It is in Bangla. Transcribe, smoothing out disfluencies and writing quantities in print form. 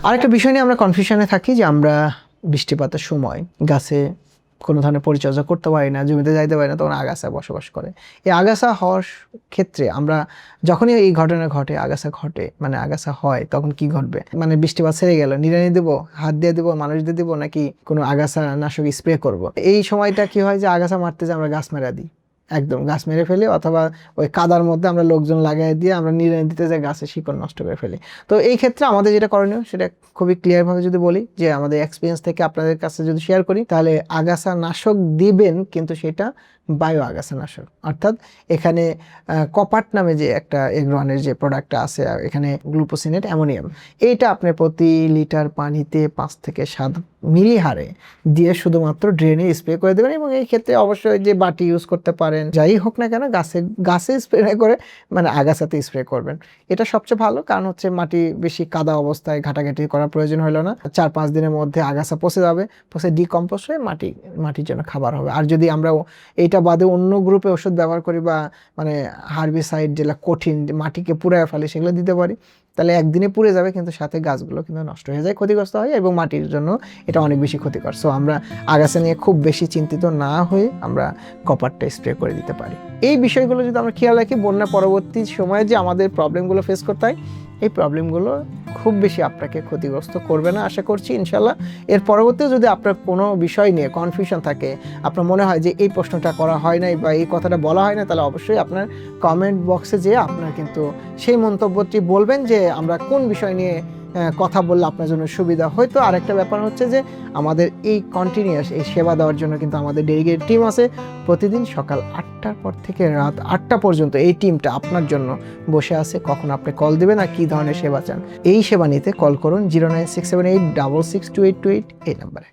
আরেকটা বিষয় নিয়ে আমরা কনফিউশনে থাকি যে আমরা বৃষ্টিপাতের সময় গাছে কোনো ধরনের পরিচর্যা করতে পারি না, জমিতে যাইতে পারি না, তখন আগাছা বসবাস করে। এই আগাছা হওয়ার ক্ষেত্রে আমরা যখনই এই ঘটনা ঘটে, আগাছা ঘটে মানে আগাছা হয়, তখন কি ঘটবে? মানে বৃষ্টিপাত ছেড়ে গেল, নিড়ানি দেবো, হাত দিয়ে দেবো, মানুষ দিয়ে দেবো, নাকি কোনো আগাছা নাশক স্প্রে করব? এই সময়টা কি হয় যে আগাছা মারতে যে আমরা গাছ মেরা দিই, একদম গাছ মেরে ফেলি, অথবা ওই কাদার মধ্যে আমরা লোকজন লাগাই দিয়ে আমরা নিড়ানি দিতে যাই, গাছের শিকড় নষ্ট করে ফেলি। তো এই ক্ষেত্রে আমাদের যেটা করণীয় সেটা খুবই ক্লিয়ারভাবে যদি বলি, যে আমাদের এক্সপিরিয়েন্স থেকে আপনাদের কাছে যদি শেয়ার করি, তাহলে আগাছা নাশক দিবেন, কিন্তু সেটা বায়ো আগাছা নাশক। অর্থাৎ এখানে কপাট নামে যে একটা এগ্রোয়ানের যে প্রোডাক্টটা আছে, এখানে গ্লুকোসিনেট অ্যামোনিয়াম, এইটা আপনি প্রতি লিটার পানিতে 5 থেকে 7 মিলি হারে দিয়ে শুধুমাত্র ড্রেনে স্প্রে করে দেবেন। এবং এই ক্ষেত্রে অবশ্যই যে বাটি ইউজ করতে পারেন, যাই হোক না কেন, গাছে স্প্রে না করে মানে আগাছাতে স্প্রে করবেন। এটা সবচেয়ে ভালো, কারণ হচ্ছে মাটি বেশি কাদা অবস্থায় ঘাটাঘাটি করার প্রয়োজন হলো না। 4-5 দিনের মধ্যে আগাছা পচে যাবে, পচে ডিকম্পোজ হয়ে মাটির জন্য খাবার হবে। আর যদি আমরা এইটা বাদে অন্য গ্রুপে ওষুধ ব্যবহার করি, বা মানে হার্বিসাইড যেগুলো কঠিন, মাটিকে পুড়ায় ফেলে, সেগুলো দিতে পারি, তাহলে একদিনে পুড়ে যাবে, কিন্তু সাথে গাছগুলো কিন্তু নষ্ট হয়ে যায়, ক্ষতিগ্রস্ত হয়, এবং মাটির জন্য এটা অনেক বেশি ক্ষতিকর। সো আমরা আগাছা নিয়ে খুব বেশি চিন্তিত না হয়ে আমরা কপারটা স্প্রে করে দিতে পারি। এই বিষয়গুলো যদি আমরা খেয়াল রাখি, বন্যা পরবর্তী সময়ে যে আমাদের প্রবলেমগুলো ফেস করতে হয়, এই প্রবলেমগুলো খুব বেশি আপনাকে ক্ষতিগ্রস্ত করবে না, আশা করছি ইনশাল্লাহ। এর পরবর্তীও যদি আপনার কোনো বিষয় নিয়ে কনফিউশন থাকে, আপনার মনে হয় যে এই প্রশ্নটা করা হয় নাই বা এই কথাটা বলা হয় না, তাহলে অবশ্যই আপনার কমেন্ট বক্সে যেয়ে আপনার কিন্তু সেই মন্তব্যটি বলবেন যে আমরা কোন বিষয় নিয়ে কথা বললে আপনার জন্য সুবিধা। হয়তো আরেকটা ব্যাপার হচ্ছে যে আমাদের এই কন্টিনিউয়াস এই সেবা দেওয়ার জন্য কিন্তু আমাদের ডেডিকেটেড টিম আছে। প্রতিদিন সকাল 8টার পর থেকে রাত 8টা পর্যন্ত এই টিমটা আপনার জন্য বসে আছে, কখন আপনি কল দেবেন আর কী ধরনের সেবা চান। এই সেবা নিতে কল করুন 09678662828 এই নাম্বারে।